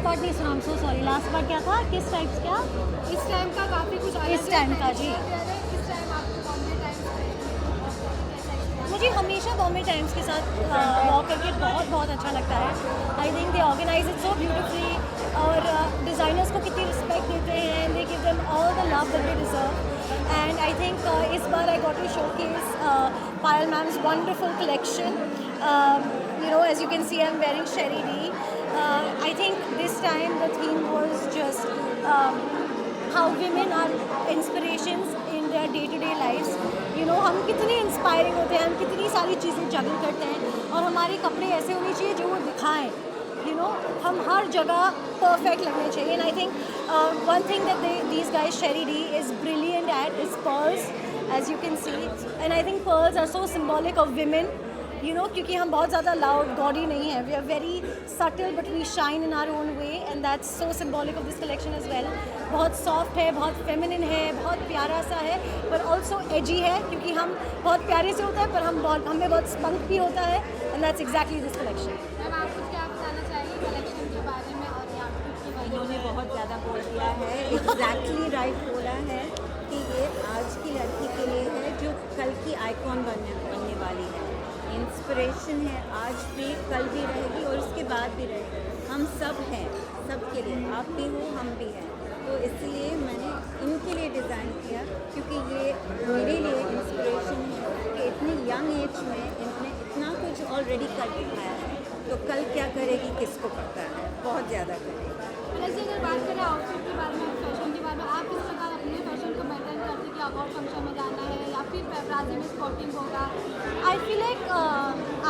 Part नहीं सुना, so sorry, last part क्या था, किस टाइप्स क्या? इस टाइम का काफ़ी कुछ अलग इस टाइम का जी, इस टाइम आपको बॉम्बे टाइम्स मुझे हमेशा बॉम्बे टाइम्स के साथ वॉक करके बहुत अच्छा लगता है। I think they organize it so beautifully और डिज़ाइनर्स को कितनी रिस्पेक्ट देते हैं, they give them all the love that they deserve. And I think इस बार I got to showcase Payal ma'am's wonderful collection. You know, as you can see, I'm wearing Sherry D. I think this time the theme was just how women are inspirations in their day-to-day lives. You know, हम कितने inspiring होते हैं, हम कितनी सारी चीज़ें जगल करते हैं और हमारे कपड़े ऐसे होने चाहिए जो वो दिखाएं. You know, हम हर जगह परफेक्ट लगने चाहिए. And I think one thing that these guys, Sherry D, is brilliant at is pearls, as you can see. And I think pearls are so symbolic of women. You know, क्योंकि हम बहुत ज़्यादा loud gaudy नहीं है, we are very subtle but we shine in our own way and that's so symbolic of this collection as well. बहुत soft है, बहुत feminine है, बहुत प्यारा सा है, पर ऑल्सो एजी है क्योंकि हम बहुत प्यारे से होता है पर हमें बहुत स्पंक भी होता है and that's exactly this collection. Ma'am आप कुछ क्या बताना चाहिए कलेक्शन के बारे में और यहाँ की इन्होंने बहुत ज़्यादा बोल दिया है, एग्जैक्टली राइट बोला है कि ये आज की लड़की के लिए है जो कल की आइकॉन बनने वाली है. इंस्पिरेशन है, आज भी, कल भी रहेगी और उसके बाद भी रहेगी. हम सब हैं, सबके लिए, आप भी हो, हम भी हैं. तो इसलिए मैंने इनके लिए डिज़ाइन किया क्योंकि ये मेरे लिए इंस्पिरेशन है कि इतनी यंग एज में इन्होंने इतना कुछ ऑलरेडी कर दिखाया है. तो कल क्या करेगी किसको पता है, बहुत ज़्यादा करेगी. वैसे अगर बात करें आउटफिट के बारे में, फैशन के बारे में, आप किस प्रकार अपने फैशन को मेंटेन करते हैं कि अवार्ड फंक्शन में जाना है या फिर पेपराजी में स्पॉटिंग होगा? आई फील लाइक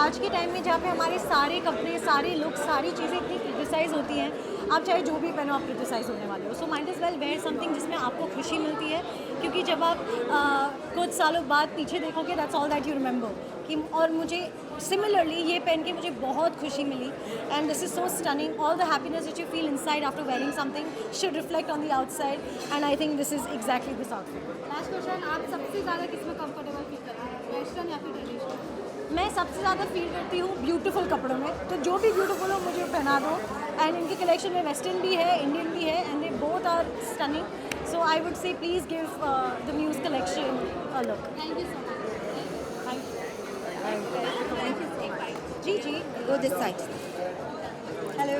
आज के टाइम में जहाँ पे हमारे सारे कपड़े, सारे लुक, सारी चीज़ें इतनी क्रिटिसाइज़ होती हैं, आप चाहे जो भी पहनो आप क्रिटिसाइज़ होने वाले हो. So might is well wear something जिसमें आपको खुशी मिलती है क्योंकि जब आप कुछ सालों बाद पीछे देखोगे that's all that you remember. कि और मुझे सिमिलरली ये पहन के मुझे बहुत खुशी मिली and this is so stunning. All the happiness which you feel inside after wearing something should reflect on the outside and I think this is exactly this outfit. Last question, आप सबसे ज़्यादा किस में कंफर्टेबल फील करते हैं, western या फिर traditional? मैं सबसे ज़्यादा फील करती हूँ ब्यूटीफुल कपड़ों में, तो जो भी ब्यूटीफुल हो मुझे पहना दो. एंड इनकी कलेक्शन में वेस्टर्न भी है, इंडियन भी है and they both are stunning. So I would say please give the muse collection a look. Thank you so much. जी जी, Go this side. Hello.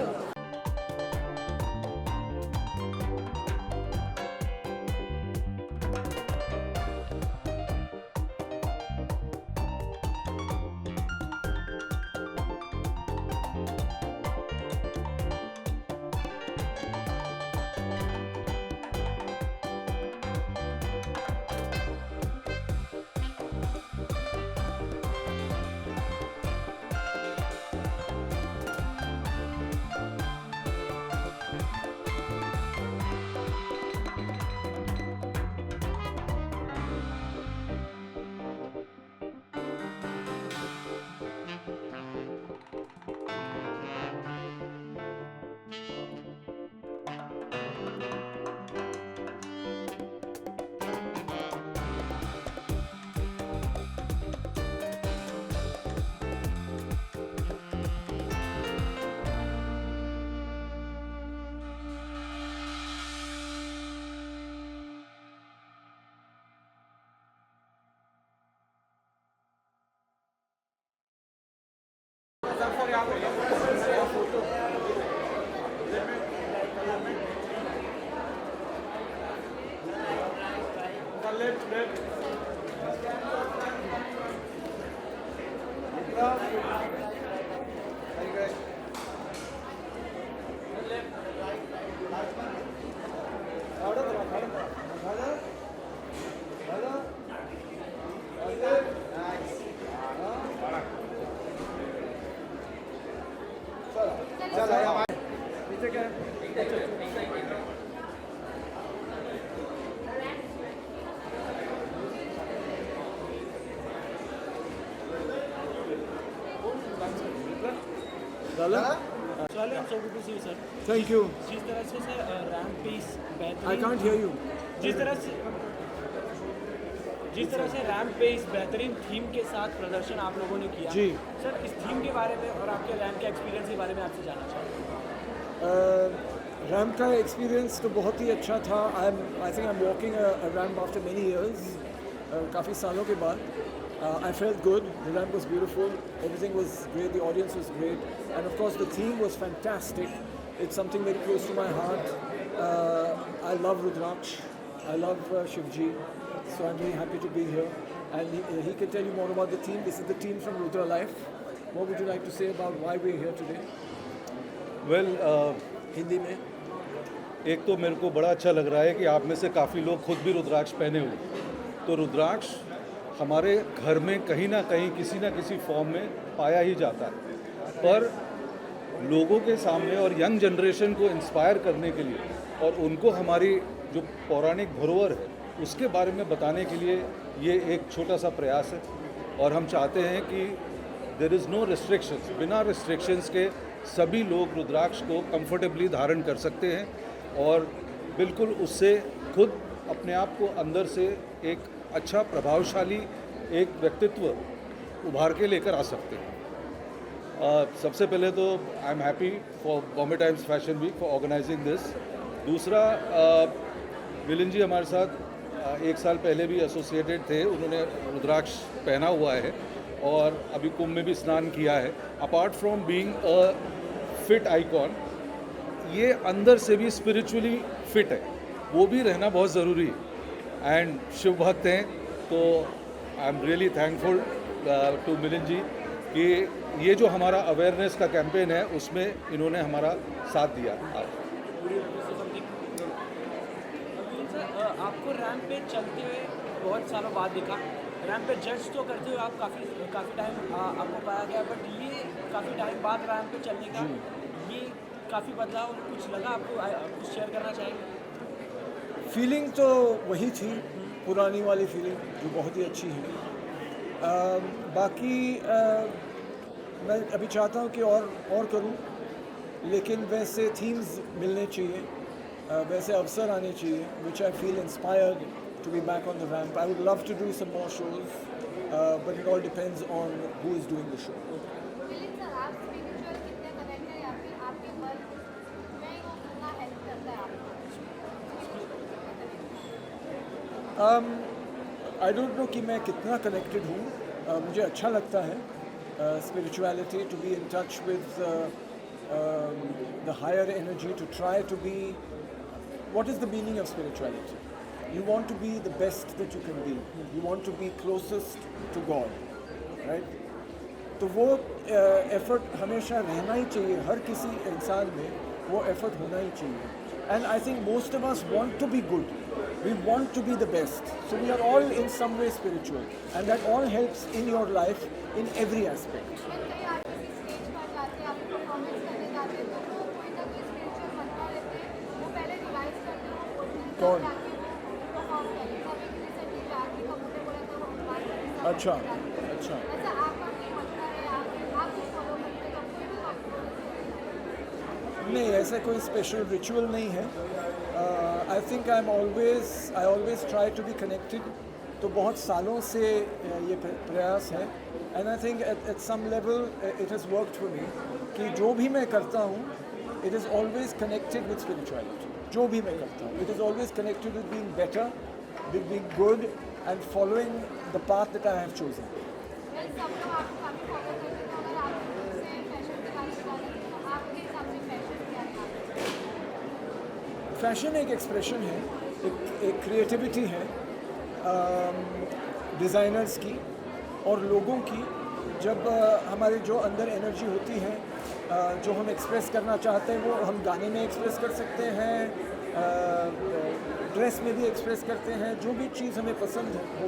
Charlie, I'm so good to see you, sir. Thank you. जिस तरह से sir ramp piece I can't hear you. जिस तरह से ramp pace बेहतरीन theme के साथ प्रदर्शन आप लोगों ने किया जी सर, इस थीम के बारे में और आपके रैम्प के एक्सपीरियंस के बारे में आपसे जानना चाहूँगा. रैम्प का एक्सपीरियंस तो बहुत ही अच्छा था. आई think I am walking a ramp after many years, काफ़ी सालों के बाद. I felt good, the ramp was beautiful, everything was great, the audience was great, and of course the theme was fantastic. It's something very close to my heart. I love Rudraksh, I love Shivji, so I'm very happy to be here. And he can tell you more about the team. This is the team from Rudra Life. What would you like to say about why we're here today? Well Hindi में. एक तो मेरे को बड़ा अच्छा लग रहा है कि आप में से काफ़ी लोग खुद भी रुद्राक्ष पहने हुए. तो रुद्राक्ष हमारे घर में कहीं ना कहीं किसी ना किसी फॉर्म में पाया ही जाता है, पर लोगों के सामने और यंग जनरेशन को इंस्पायर करने के लिए और उनको हमारी जो पौराणिक धरोहर है उसके बारे में बताने के लिए ये एक छोटा सा प्रयास है. और हम चाहते हैं कि देयर इज़ नो रिस्ट्रिक्शंस, बिना रिस्ट्रिक्शंस के सभी लोग रुद्राक्ष को कंफर्टेबली धारण कर सकते हैं और बिल्कुल उससे खुद अपने आप को अंदर से एक अच्छा प्रभावशाली एक व्यक्तित्व उभार के लेकर आ सकते हैं. सबसे पहले तो I am happy for Bombay Times fashion week for organising this. दूसरा, मिलिंद जी हमारे साथ एक साल पहले भी एसोसिएटेड थे, उन्होंने रुद्राक्ष पहना हुआ है और अभी कुंभ में भी स्नान किया है. Apart from being a fit icon, ये अंदर से भी स्पिरिचुअली फिट है, वो भी रहना बहुत ज़रूरी है. एंड शिव भक्त हैं, तो I am really thankful to Milind ji कि ये जो हमारा अवेयरनेस का कैंपेन है उसमें इन्होंने हमारा साथ दिया. आपको रैम्प पे चलते हुए बहुत सालों बाद देखा. रैम्प पे जज तो करते हुए आप काफ़ी टाइम आपको पाया गया, बट ये काफ़ी टाइम बाद रैम्प पे चलने का ये काफ़ी बदलाव कुछ लगा आपको, कुछ शेयर करना चाहेंगे? फीलिंग तो वही थी, पुरानी वाली फीलिंग जो बहुत ही अच्छी है. बाकी मैं अभी चाहता हूँ कि और करूँ, लेकिन वैसे थीम्स मिलने चाहिए, वैसे अवसर आने चाहिए, which I feel inspired to be back on the ramp. I would love to do some more shows, but it all depends on who is doing the show. Milind sir, आप स्पिरिचुअल कितने connect हैं या फिर आपके work में वो कितना help करता है आपको? I don't know कि मैं कितना connected हूँ. मुझे अच्छा लगता है spirituality, to be in touch with the higher energy, to try to be. What is the meaning of spirituality? You want to be the best that you can be. You want to be closest to God, right? तो वो effort हमेशा रहना ही चाहिए, हर किसी इंसान में वो effort होना ही चाहिए. And I think most of us want to be good. We want to be the best. So we are all in some way spiritual, and that all helps in your life in every aspect. कई आप किसी stage पर जाते हैं, आप performance करने जाते हैं, तो वो कोई ना कोई स्पिरिचुअल मंत्र रहते हैं, वो पहले रिवाइज करते हैं, वो बोलते हैं कौन? ताकि वो परफॉर्म करें. अभी रिसेंटली राखी कपूर ने बोला था वो हमारे साथ अच्छा, जाते हैं. अच्छा. ऐसा आपका कोई मंत्र है, आप कुछ फॉलो करते हैं, तो कोई भी आपको नहीं, ऐसा कोई स्पेशल रिचुअल नहीं है. I think I always try to be connected. तो बहुत सालों से ये प्रयास है, and I think at some level it has worked for me कि जो भी मैं करता हूँ it is always connected with spirituality. जो भी मैं करता हूँ it is always connected with being better, with being good and following the path that I have chosen. सब लोग आपको काफ़ी फॉलो करते हैं, तो अगर आप उनसे फैशन के बारे में बताना चाहिए तो आपके हिसाब से फैशन क्या है? फैशन एक एक्सप्रेशन है, एक क्रिएटिविटी है डिज़ाइनर्स की और लोगों की. जब हमारे जो अंदर एनर्जी होती है, जो हम एक्सप्रेस करना चाहते हैं, वो हम गाने में एक्सप्रेस कर सकते हैं, ड्रेस में भी एक्सप्रेस करते हैं. जो भी चीज़ हमें पसंद है वो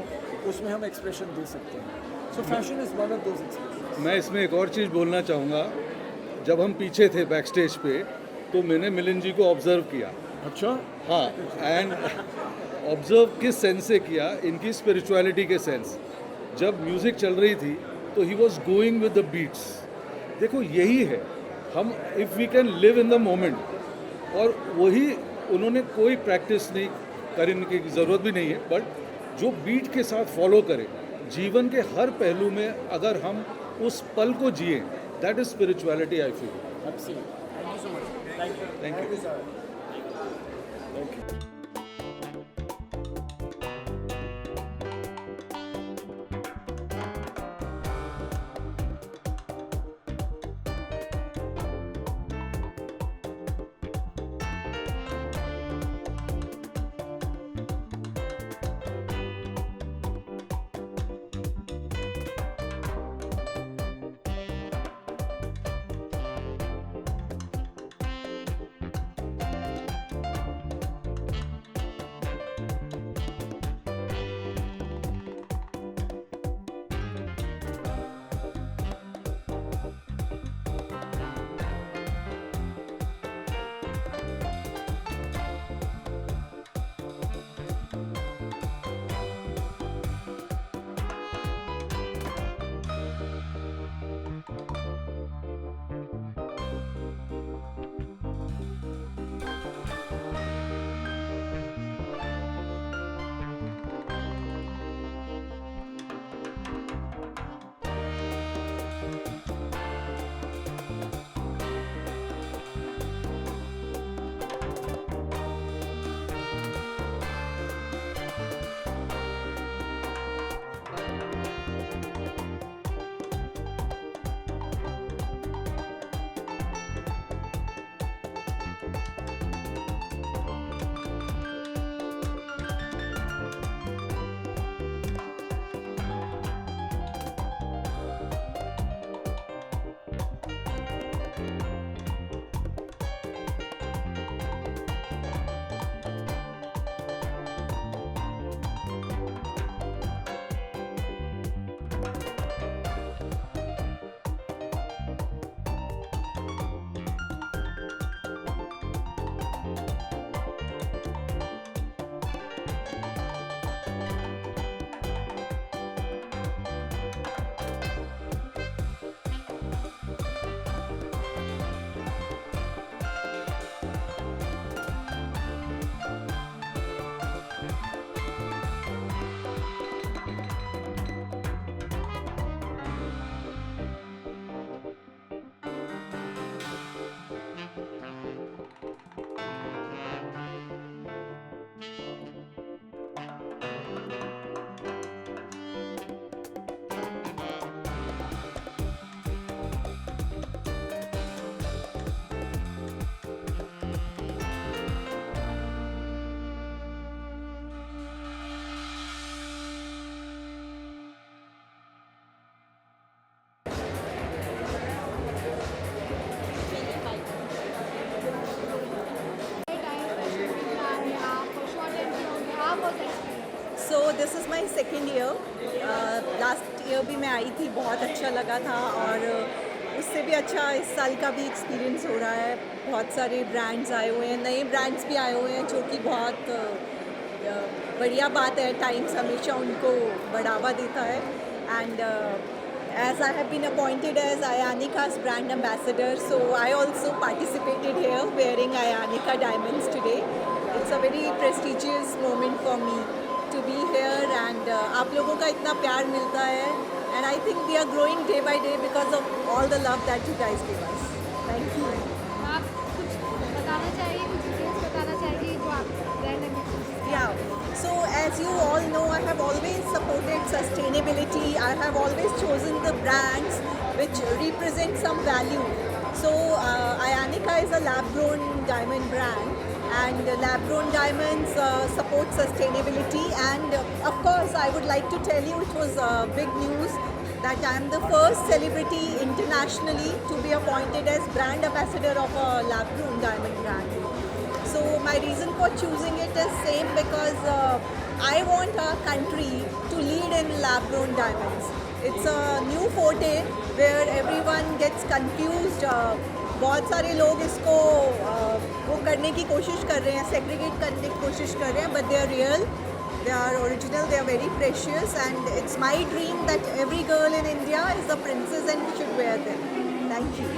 उसमें हम एक्सप्रेशन दे सकते हैं. सो fashion is one of those expression. मैं इसमें एक और चीज़ बोलना चाहूँगा. जब हम पीछे थे बैक स्टेज पे, तो मैंने मिलिंद जी को ऑब्ज़र्व किया. अच्छा. हाँ, एंड ऑब्ज़र्व किस सेंस से किया, इनकी स्पिरिचुअलिटी के सेंस. जब म्यूज़िक चल रही थी तो he was going with the beats. देखो यही है, हम if we can live in the moment, और वही उन्होंने कोई प्रैक्टिस नहीं करने की ज़रूरत भी नहीं है, बट जो बीट के साथ फॉलो करें जीवन के हर पहलू में, अगर हम उस पल को जिए, that is spirituality I feel. Absolutely. Thank you so much. Thank you Thank you. So this is my second year. Last year भी मैं आई थी, बहुत अच्छा लगा था, और उससे भी अच्छा इस साल का भी एक्सपीरियंस हो रहा है. बहुत सारे ब्रांड्स आए हुए हैं, नए ब्रांड्स भी आए हुए हैं, जो कि बहुत बढ़िया बात है. टाइम्स हमेशा उनको बढ़ावा देता है. And as I have been appointed as Ayanica's brand ambassador, so I also participated here wearing Ayanica diamonds today. It's a very prestigious moment for me to be here, and आप लोगों का इतना प्यार मिलता है, and I think we are growing day by day because of all the love that you guys give us. Thank you. आप कुछ बताना चाहिए, कुछ डिटेल्स बताना चाहिए जो आप brand ambassador. Yeah. So as you all know, I have always supported sustainability. I have always chosen the brands which represent some value. So Ayanica is a lab-grown diamond brand, and lab-grown diamonds support sustainability. And of course, I would like to tell you it was big news that I am the first celebrity internationally to be appointed as brand ambassador of a lab-grown diamond brand. So my reason for choosing it is same because I want our country to lead in lab-grown diamonds. It's a new forte where everyone gets confused. बहुत सारे लोग इसको वो करने की कोशिश कर रहे हैं, segregate करने की कोशिश कर रहे हैं, but they are real, they are original, they are very precious, and it's my dream that every girl in India is a princess and should wear them. Thank you.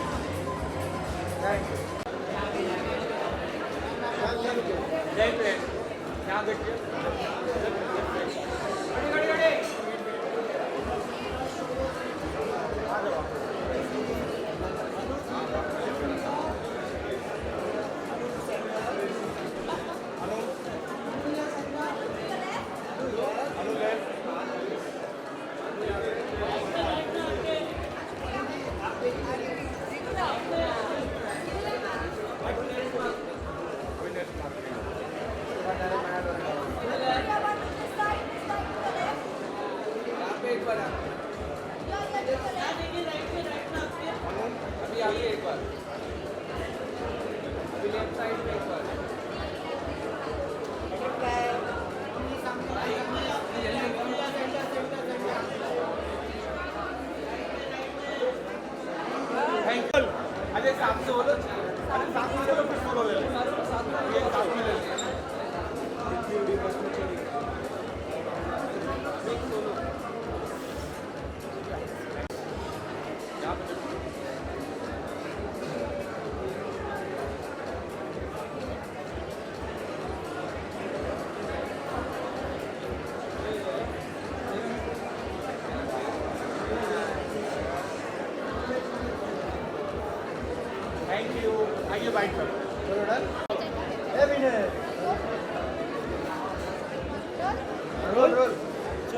So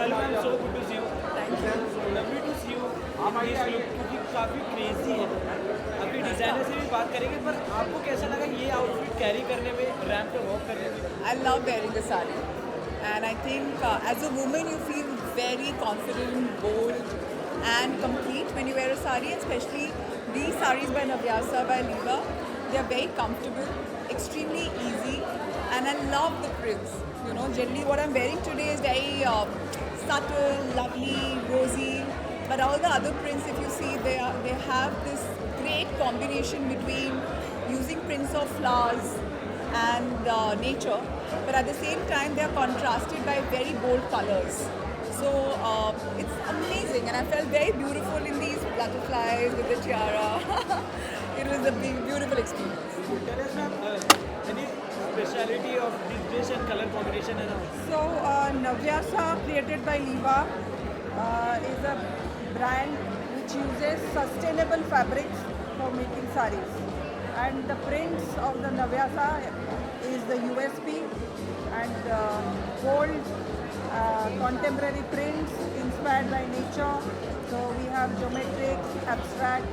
hello ma'am, so good to see you. Thank you. Lovely to see you in this look क्योंकि काफ़ी crazy है. अभी designer से भी बात करेंगे, पर आपको कैसा लगा ये आउटफिट कैरी करने में, रैंप पे वॉक करने में? I love wearing the sari, and I think as a woman you feel very confident, bold, and complete when you wear a sari. Especially these saris by Navyasa by Liva, they are very comfortable, extremely easy, and I love the prints. You know, generally what I'm wearing today is very subtle, lovely, rosy. But all the other prints, if you see, they have this great combination between using prints of flowers and nature, but at the same time they are contrasted by very bold colors. So it's amazing, and I felt very beautiful in these butterflies with the tiara. It was a beautiful experience. Tell us ma'am, any speciality of this dress and color combination and all? So Navyasa, created by Liva, is a brand which uses sustainable fabrics for making saris. And the prints of the Navyasa is the USP, and bold contemporary prints inspired by nature. So we have geometric, abstract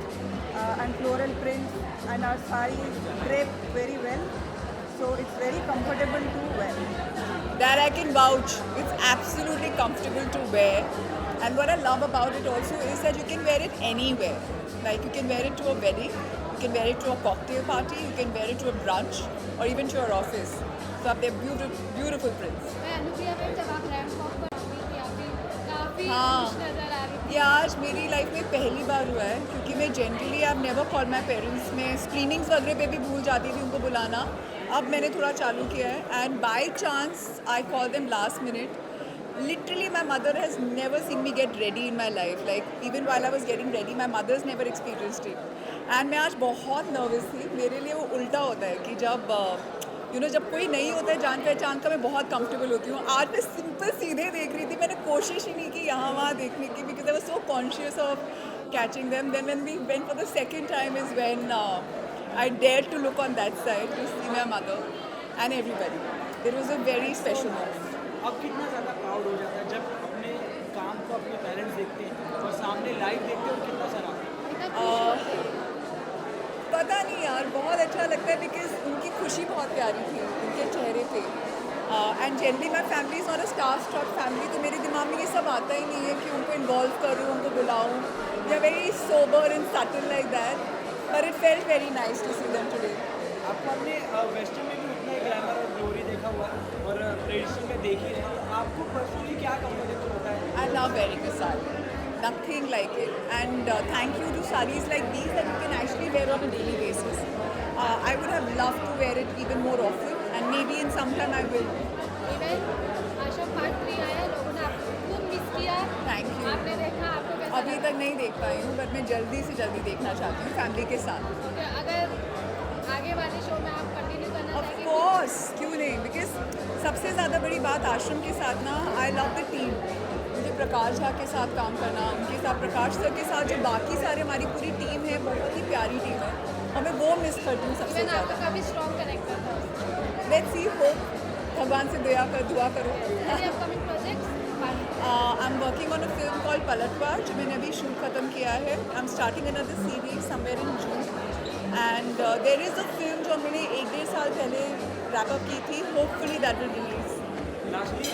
and floral prints, and our sari is draped very well. So it's very comfortable to wear. That I can vouch. It's absolutely comfortable to wear. And what I love about it also is that you can wear it anywhere. Like you can wear it to a wedding, you can wear it to a cocktail party, you can wear it to a brunch, or even to your office. So they're beautiful prints. मैं Anupriya ma'am, जब आप ramp walk पर आई थी काफ़ी हाँ। खुश नज़र आ रही थी. ये आज मेरी लाइफ में पहली बार हुआ है, क्योंकि मैं generally I never call my parents. मैं स्क्रीनिंग्स वगैरह पे भी भूल जाती थी उनको बुलाना. अब मैंने थोड़ा चालू किया है, and by chance I call them last minute. Literally, my mother has never seen me get ready in my life. Like even while I was getting ready, my mother's never experienced it. And मैं आज बहुत nervous थी. मेरे लिए वो उल्टा होता है कि जब जब कोई नहीं होता है जान पहचान का, मैं बहुत कंफर्टेबल होती हूँ. आज मैं सिंपल सीधे देख रही थी. मैंने कोशिश ही नहीं की यहाँ वहाँ देखने की, because I was so conscious of catching them. Then when we went for the second time is when I dared to look on that side to see my mother and everybody. It was a very special moment. अब कितना ज़्यादा proud हो जाता है जब अपने काम को अपने पेरेंट्स देखते हैं और सामने लाइव देखते हैं, और कितना सारा पता नहीं यार, बहुत अच्छा लगता है, बिकॉज उनकी खुशी बहुत प्यारी थी उनके चेहरे पे. And generally my family is not a star struck family, तो मेरे दिमाग में ये सब आता ही नहीं है कि उनको इन्वॉल्व करूँ, उनको बुलाऊँ. They are very sober and subtle like that, but it felt very nice to see them today. आपको अपने वेस्टर्न में भी उतना ही ग्लैमर और ग्लोरी देखा हुआ है और ट्रेडिशनल में देख ही रहे हैं, तो आपको पर्सनली क्या कंफर्टेबल होता है? I love wearing a sari. Nothing like it. And thank you to saris like these that you can actually wear on a daily basis. I would have loved to wear it even more often, and maybe in some time I will. Even Asha part 3 आया, लोगों ने आपको miss किया. Thank you. आपने देखा, आपको कैसा अभी तक नहीं देख पाई हूँ, बट मैं जल्दी से जल्दी देखना चाहती हूँ फैमिली के साथ. लगा? अगर आगे वाले शो में आप कंटिन्यू करना ऑफ चाहेंगे? कोर्स, क्यों नहीं. बिकॉज सबसे ज़्यादा बड़ी बात आश्रम के साथ ना, आई लव द टीम. मुझे प्रकाश झा के साथ काम करना, उनके साथ प्रकाश सर के साथ जो बाकी सारे हमारी पूरी टीम है, बहुत ही प्यारी टीम है, और मैं वो मिस करती हूँ सबसे इवन आपका ज़्यादा. काफ़ी स्ट्रॉन्ग कनेक्टर था. लेट्स सी, होप, भगवान से दुआ करो. Any upcoming projects? I am working on a film call Paltwar, जो मैंने अभी शूट ख़त्म किया है. I am starting another series somewhere in June, and there is a film जो मैंने 1-1.5 साल पहले रैपअप की थी. Hopefully that will release. Lastly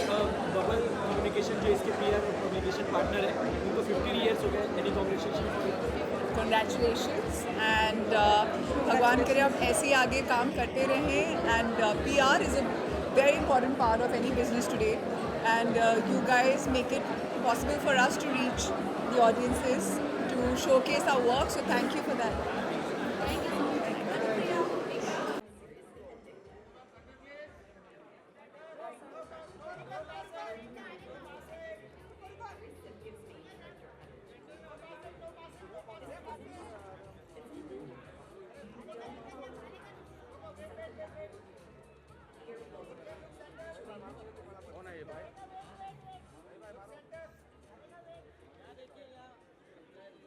bubble communication जो इसके पीआर और पब्लिकेशन पार्टनर है, उनको 15 ईयर्स हो गए. Any congratulation? कंग्रेचुलेशंस, एंड भगवान करे आप ऐसे ही आगे काम करते रहें. And PR is a very important part of any business today, and you guys make it possible for us to reach the audiences, to showcase our work, so thank you for that.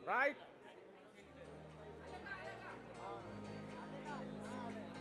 Right.